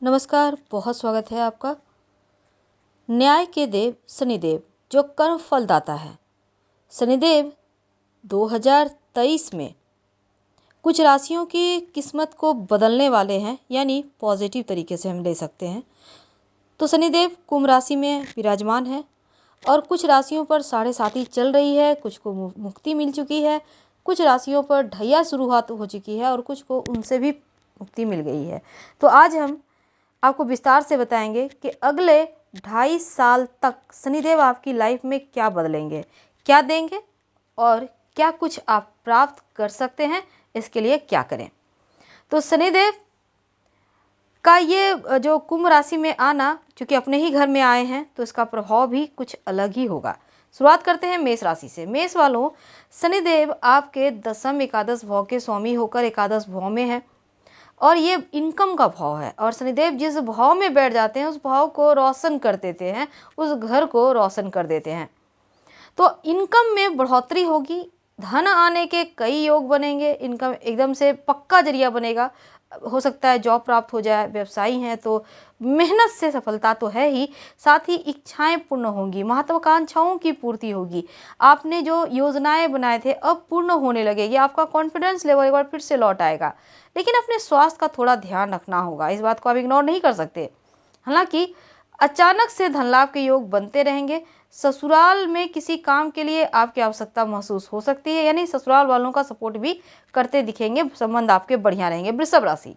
नमस्कार, बहुत स्वागत है आपका। न्याय के देव शनिदेव जो कर्म फलदाता है। शनिदेव 2023 में कुछ राशियों की किस्मत को बदलने वाले हैं, यानी पॉजिटिव तरीके से हम ले सकते हैं। तो शनिदेव कुंभ राशि में विराजमान है और कुछ राशियों पर 7.5 चल रही है, कुछ को मुक्ति मिल चुकी है, कुछ राशियों पर ढैया शुरुआत हो चुकी है और कुछ को उनसे भी मुक्ति मिल गई है। तो आज हम आपको विस्तार से बताएंगे कि अगले 2.5 साल तक शनिदेव आपकी लाइफ में क्या बदलेंगे, क्या देंगे और क्या कुछ आप प्राप्त कर सकते हैं, इसके लिए क्या करें। तो शनिदेव का ये जो कुंभ राशि में आना, चूँकि अपने ही घर में आए हैं तो इसका प्रभाव भी कुछ अलग ही होगा। शुरुआत करते हैं मेष राशि से। मेष वालों, शनिदेव आपके दशम एकादश भाव के स्वामी होकर एकादश भाव में है और ये इनकम का भाव है। और शनिदेव जिस भाव में बैठ जाते हैं उस भाव को रोशन कर देते हैं, उस घर को रोशन कर देते हैं। तो इनकम में बढ़ोतरी होगी, धन आने के कई योग बनेंगे, इनकम एकदम से पक्का जरिया बनेगा। हो सकता है जॉब प्राप्त हो जाए, व्यवसायी हैं तो मेहनत से सफलता तो है ही, साथ ही इच्छाएं पूर्ण होंगी, महत्वाकांक्षाओं की पूर्ति होगी। आपने जो योजनाएं बनाए थे अब पूर्ण होने लगेगी, आपका कॉन्फिडेंस लेवल एक बार फिर से लौट आएगा। लेकिन अपने स्वास्थ्य का थोड़ा ध्यान रखना होगा, इस बात को आप इग्नोर नहीं कर सकते। हालांकि अचानक से धन लाभ के योग बनते रहेंगे। ससुराल में किसी काम के लिए आपकी आवश्यकता महसूस हो सकती है, यानी ससुराल वालों का सपोर्ट भी करते दिखेंगे, संबंध आपके बढ़िया रहेंगे। वृषभ राशि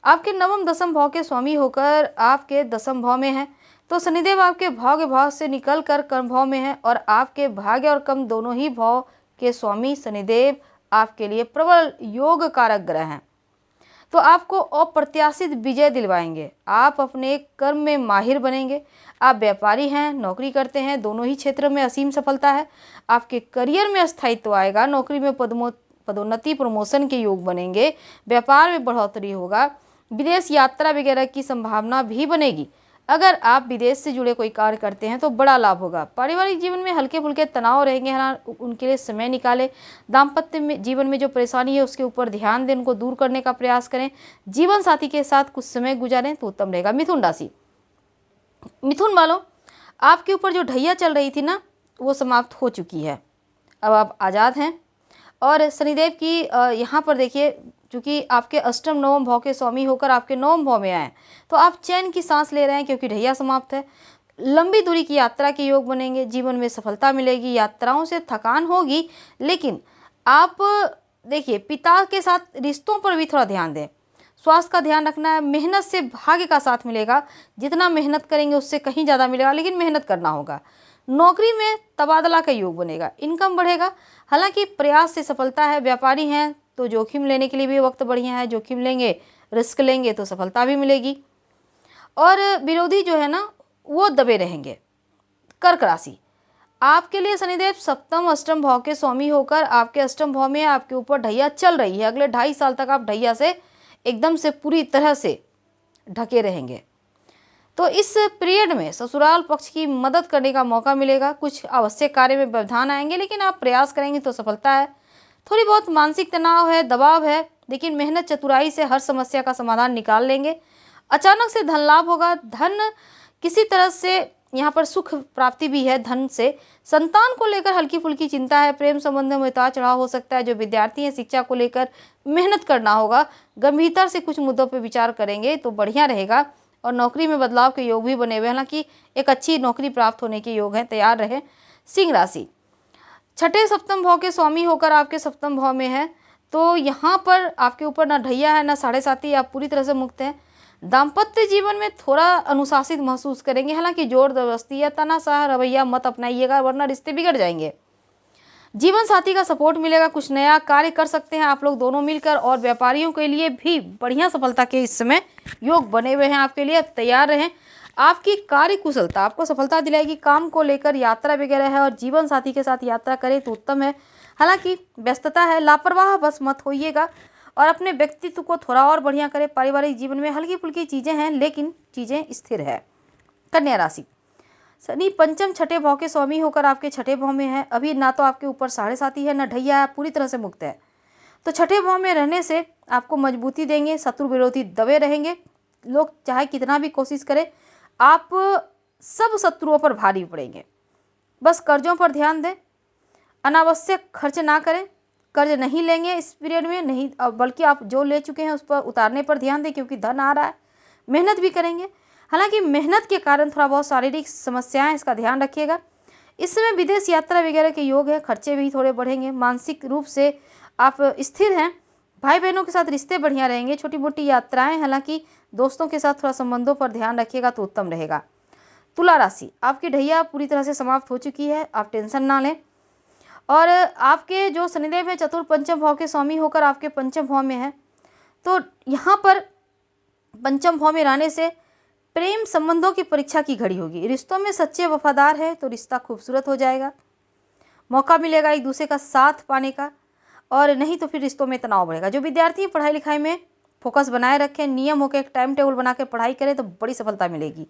आपके नवम दशम भाव के स्वामी होकर आपके दशम भाव में है, तो शनिदेव आपके भाग्य भाव से निकल कर कर्म भाव में है और आपके भाग्य और कर्म दोनों ही भाव के स्वामी शनिदेव आपके लिए प्रबल योग कारक ग्रह हैं। तो आपको अप्रत्याशित विजय दिलवाएंगे, आप अपने कर्म में माहिर बनेंगे। आप व्यापारी हैं, नौकरी करते हैं, दोनों ही क्षेत्रों में असीम सफलता है। आपके करियर में स्थायित्व आएगा, नौकरी में पदोन्नति प्रमोशन के योग बनेंगे, व्यापार में बढ़ोतरी होगा, विदेश यात्रा वगैरह की संभावना भी बनेगी। अगर आप विदेश से जुड़े कोई कार्य करते हैं तो बड़ा लाभ होगा। पारिवारिक जीवन में हल्के फुल्के तनाव रहेंगे, है ना, उनके लिए समय निकालें। दाम्पत्य में जीवन में जो परेशानी है उसके ऊपर ध्यान दें, उनको दूर करने का प्रयास करें। जीवन साथी के साथ कुछ समय गुजारें तो उत्तम रहेगा। मिथुन राशि, मिथुन वालों, आपके ऊपर जो ढैया चल रही थी ना, वो समाप्त हो चुकी है। अब आप आज़ाद हैं। और शनिदेव की यहाँ पर देखिए, चूँकि आपके अष्टम नवम भाव के स्वामी होकर आपके नवम भाव में आए, तो आप चैन की सांस ले रहे हैं क्योंकि ढैया समाप्त है। लंबी दूरी की यात्रा के योग बनेंगे, जीवन में सफलता मिलेगी। यात्राओं से थकान होगी, लेकिन आप देखिए पिता के साथ रिश्तों पर भी थोड़ा ध्यान दें। स्वास्थ्य का ध्यान रखना है। मेहनत से भाग्य का साथ मिलेगा, जितना मेहनत करेंगे उससे कहीं ज़्यादा मिलेगा, लेकिन मेहनत करना होगा। नौकरी में तबादला का योग बनेगा, इनकम बढ़ेगा, हालांकि प्रयास से सफलता है। व्यापारी हैं तो जोखिम लेने के लिए भी वक्त बढ़िया है, जोखिम लेंगे, रिस्क लेंगे तो सफलता भी मिलेगी। और विरोधी जो है ना वो दबे रहेंगे। कर्क राशि, आपके लिए शनिदेव सप्तम अष्टम भाव के स्वामी होकर आपके अष्टम भाव में आपके ऊपर ढैया चल रही है। अगले 2.5 साल तक आप ढैया से एकदम से पूरी तरह से ढके रहेंगे। तो इस पीरियड में ससुराल पक्ष की मदद करने का मौका मिलेगा। कुछ आवश्यक कार्य में व्यवधान आएंगे, लेकिन आप प्रयास करेंगे तो सफलता है। थोड़ी बहुत मानसिक तनाव है, दबाव है, लेकिन मेहनत चतुराई से हर समस्या का समाधान निकाल लेंगे। अचानक से धन लाभ होगा, धन किसी तरह से यहाँ पर सुख प्राप्ति भी है धन से। संतान को लेकर हल्की फुल्की चिंता है, प्रेम संबंध में उतार चढ़ाव हो सकता है। जो विद्यार्थी हैं शिक्षा को लेकर मेहनत करना होगा, गंभीरता से कुछ मुद्दों पर विचार करेंगे तो बढ़िया रहेगा। और नौकरी में बदलाव के योग भी बने हुए हैं, हालांकि एक अच्छी नौकरी प्राप्त होने के योग हैं, तैयार रहे। सिंह राशि, छठे सप्तम भाव के स्वामी होकर आपके सप्तम भाव में है, तो यहाँ पर आपके ऊपर ना ढैया है ना 7.5, आप पूरी तरह से मुक्त हैं। दाम्पत्य जीवन में थोड़ा अनुशासित महसूस करेंगे, हालांकि जोर जबरदस्ती या तनाशाह रवैया मत अपनाइएगा, वरना रिश्ते बिगड़ जाएंगे। जीवन साथी का सपोर्ट मिलेगा, कुछ नया कार्य कर सकते हैं आप लोग दोनों मिलकर। और व्यापारियों के लिए भी बढ़िया सफलता के इस समय योग बने हुए हैं आपके लिए, तैयार रहें। आपकी कार्य कुशलता आपको सफलता दिलाएगी। काम को लेकर यात्रा वगैरह है और जीवन साथी के साथ यात्रा करें तो उत्तम है, हालांकि व्यस्तता है, लापरवाह बस मत होइएगा और अपने व्यक्तित्व को थोड़ा और बढ़िया करें। पारिवारिक जीवन में हल्की फुल्की चीज़ें हैं, लेकिन चीज़ें स्थिर है। कन्या राशि, शनि पंचम छठे भाव के स्वामी होकर आपके छठे भाव में है। अभी ना तो आपके ऊपर 7.5 है ना ढैया है, पूरी तरह से मुक्त है। तो छठे भाव में रहने से आपको मजबूती देंगे, शत्रु विरोधी दबे रहेंगे। लोग चाहे कितना भी कोशिश करें, आप सब शत्रुओं पर भारी पड़ेंगे। बस कर्जों पर ध्यान दें, अनावश्यक खर्च ना करें, कर्ज नहीं लेंगे इस पीरियड में, नहीं बल्कि आप जो ले चुके हैं उस पर उतारने पर ध्यान दें, क्योंकि धन आ रहा है। मेहनत भी करेंगे, हालांकि मेहनत के कारण थोड़ा बहुत शारीरिक समस्याएं, इसका ध्यान रखिएगा। इस समय विदेश यात्रा वगैरह के योग है, खर्चे भी थोड़े बढ़ेंगे। मानसिक रूप से आप स्थिर हैं, भाई बहनों के साथ रिश्ते बढ़िया रहेंगे। छोटी मोटी यात्राएं, हालांकि दोस्तों के साथ थोड़ा संबंधों पर ध्यान रखिएगा तो उत्तम रहेगा। तुला राशि, आपकी ढैया पूरी तरह से समाप्त हो चुकी है, आप टेंशन ना लें। और आपके जो शनिदेव है चतुर्थ पंचम भाव के स्वामी होकर आपके पंचम भाव में है, तो यहाँ पर पंचम भाव में रहने से प्रेम संबंधों की परीक्षा की घड़ी होगी। रिश्तों में सच्चे वफादार है तो रिश्ता खूबसूरत हो जाएगा, मौका मिलेगा एक दूसरे का साथ पाने का, और नहीं तो फिर रिश्तों में तनाव बढ़ेगा। जो विद्यार्थी पढ़ाई लिखाई में फोकस बनाए रखें, नियम होकर एक टाइम टेबल बनाकर पढ़ाई करें तो बड़ी सफलता मिलेगी।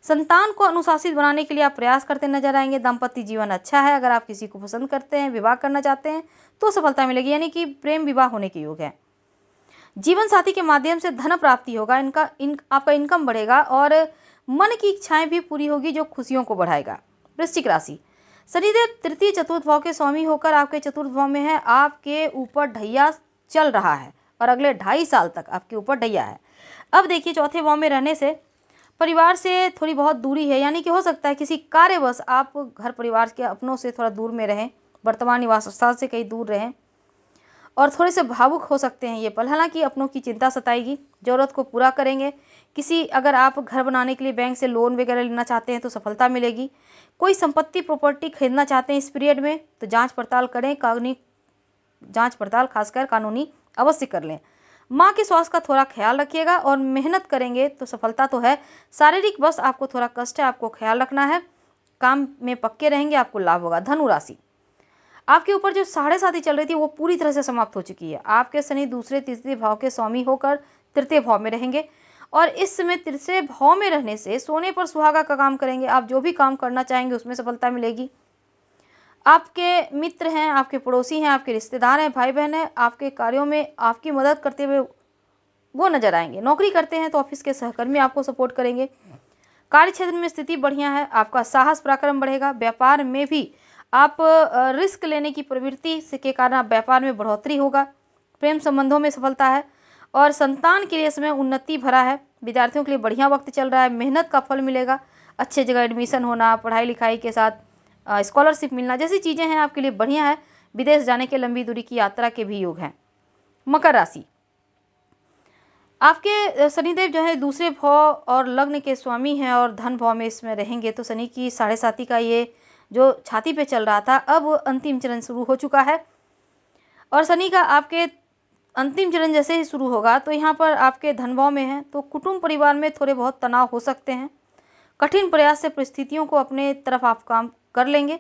संतान को अनुशासित बनाने के लिए आप प्रयास करते नजर आएंगे। दाम्पत्य जीवन अच्छा है, अगर आप किसी को पसंद करते हैं, विवाह करना चाहते हैं तो सफलता मिलेगी, यानी कि प्रेम विवाह होने के योग है। जीवन साथी के माध्यम से धन प्राप्ति होगा, आपका इनकम बढ़ेगा और मन की इच्छाएं भी पूरी होगी जो खुशियों को बढ़ाएगा। वृश्चिक राशि, शनिदेव तृतीय चतुर्थ भाव के स्वामी होकर आपके चतुर्थ भाव में है, आपके ऊपर ढैया चल रहा है और अगले 2.5 साल तक आपके ऊपर ढैया है। अब देखिए, चौथे भाव में रहने से परिवार से थोड़ी बहुत दूरी है, यानी कि हो सकता है किसी कार्यवश आप घर परिवार के अपनों से थोड़ा दूर में रहें, वर्तमान निवास स्थान से कहीं दूर रहें और थोड़े से भावुक हो सकते हैं ये पल। हालांकि अपनों की चिंता सताएगी, जरूरत को पूरा करेंगे। अगर आप घर बनाने के लिए बैंक से लोन वगैरह लेना चाहते हैं तो सफलता मिलेगी। कोई संपत्ति प्रॉपर्टी खरीदना चाहते हैं इस पीरियड में तो जांच पड़ताल करें, कानूनी जांच पड़ताल खासकर कानूनी अवश्य कर लें। माँ के स्वास्थ्य का थोड़ा ख्याल रखिएगा और मेहनत करेंगे तो सफलता तो है, शारीरिक बस आपको थोड़ा कष्ट है, आपको ख्याल रखना है। काम में पक्के रहेंगे, आपको लाभ होगा। धनु राशि, आपके ऊपर जो 7.5 चल रही थी वो पूरी तरह से समाप्त हो चुकी है। आपके शनि दूसरे तीसरे भाव के स्वामी होकर तृतीय भाव में रहेंगे और इस समय तीसरे भाव में रहने से सोने पर सुहागा का काम करेंगे। आप जो भी काम करना चाहेंगे उसमें सफलता मिलेगी। आपके मित्र हैं, आपके पड़ोसी हैं, आपके रिश्तेदार हैं, भाई बहन हैं, आपके कार्यों में आपकी मदद करते हुए वो नजर आएंगे। नौकरी करते हैं तो ऑफिस के सहकर्मी आपको सपोर्ट करेंगे। कार्य क्षेत्र में स्थिति बढ़िया है, आपका साहस पराक्रम बढ़ेगा। व्यापार में भी आप रिस्क लेने की प्रवृत्ति के कारण आप व्यापार में बढ़ोतरी होगा। प्रेम संबंधों में सफलता है और संतान के लिए समय उन्नति भरा है। विद्यार्थियों के लिए बढ़िया वक्त चल रहा है, मेहनत का फल मिलेगा। अच्छे जगह एडमिशन होना, पढ़ाई लिखाई के साथ स्कॉलरशिप मिलना जैसी चीज़ें हैं आपके लिए बढ़िया है। विदेश जाने के लंबी दूरी की यात्रा के भी योग हैं। मकर राशि, आपके शनिदेव जो है दूसरे भाव और लग्न के स्वामी हैं और धन भाव में इसमें रहेंगे, तो शनि की 7.5 का ये जो छाती पे चल रहा था अब अंतिम चरण शुरू हो चुका है और शनि का आपके अंतिम चरण जैसे ही शुरू होगा तो यहाँ पर आपके धन भाव में है, तो कुटुंब परिवार में थोड़े बहुत तनाव हो सकते हैं। कठिन प्रयास से परिस्थितियों को अपने तरफ आप काम कर लेंगे।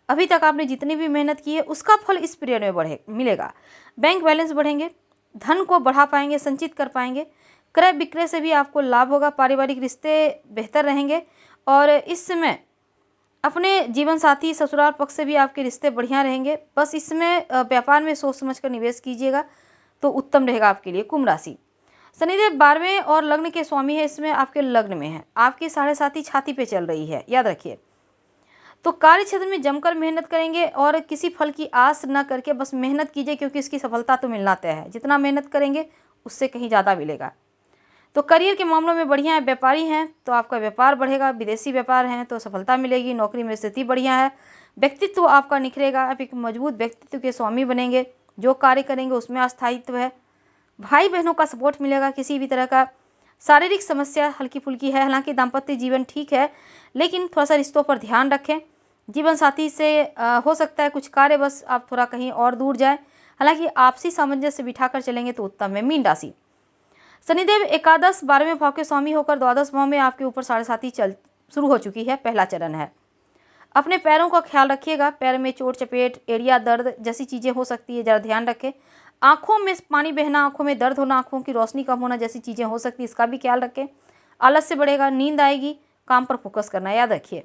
अभी तक आपने जितनी भी मेहनत की है उसका फल इस पीरियड में मिलेगा। बैंक बैलेंस बढ़ेंगे, धन को बढ़ा पाएंगे, संचित कर पाएंगे। क्रय विक्रय से भी आपको लाभ होगा। पारिवारिक रिश्ते बेहतर रहेंगे और इस समय अपने जीवन साथी ससुराल पक्ष से भी आपके रिश्ते बढ़िया रहेंगे। बस इसमें व्यापार में सोच समझ कर निवेश कीजिएगा तो उत्तम रहेगा आपके लिए। कुंभ राशि, शनिदेव 12वें और लग्न के स्वामी है, इसमें आपके लग्न में है। आपकी 7.5 छाती पे चल रही है, याद रखिए। तो कार्य क्षेत्र में जमकर मेहनत करेंगे और किसी फल की आस न करके बस मेहनत कीजिए, क्योंकि इसकी सफलता तो मिलना तय है। जितना मेहनत करेंगे उससे कहीं ज़्यादा मिलेगा। तो करियर के मामलों में बढ़िया है। व्यापारी हैं तो आपका व्यापार बढ़ेगा, विदेशी व्यापार हैं तो सफलता मिलेगी। नौकरी में स्थिति बढ़िया है। व्यक्तित्व आपका निखरेगा, आप एक मजबूत व्यक्तित्व के स्वामी बनेंगे। जो कार्य करेंगे उसमें अस्थायित्व है। भाई बहनों का सपोर्ट मिलेगा। किसी भी तरह का शारीरिक समस्या हल्की फुल्की है, हालांकि दाम्पत्य जीवन ठीक है, लेकिन थोड़ा सा रिश्तों पर ध्यान रखें। जीवन साथी से हो सकता है कुछ कार्य बस आप थोड़ा कहीं और दूर जाएं, हालांकि आपसी सामंजस्य बिठाकर चलेंगे तो उत्तम है। मीन राशि, शनिदेव एकादश 12वें भाव के स्वामी होकर द्वादश भाव में आपके ऊपर 7.5 चल शुरू हो चुकी है, पहला चरण है। अपने पैरों का ख्याल रखिएगा। पैर में चोट चपेट, एड़िया दर्द जैसी चीज़ें हो सकती है, ज़रा ध्यान रखें। आंखों में पानी बहना, आंखों में दर्द होना, आंखों की रोशनी कम होना जैसी चीज़ें हो सकती है, इसका भी ख्याल रखें। आलस्य बढ़ेगा, नींद आएगी, काम पर फोकस करना याद रखिए।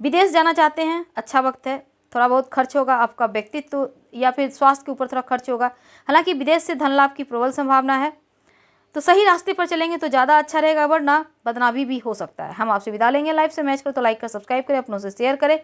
विदेश जाना चाहते हैं, अच्छा वक्त है। थोड़ा बहुत खर्च होगा, आपका व्यक्तित्व या फिर स्वास्थ्य के ऊपर थोड़ा खर्च होगा, हालांकि विदेश से धन लाभ की प्रबल संभावना है। तो सही रास्ते पर चलेंगे तो ज़्यादा अच्छा रहेगा, वरना बदनामी भी हो सकता है। हम आपसे विदा लेंगे। लाइव से मैच करें तो लाइक कर, सब्सक्राइब करें, अपनों से शेयर करें।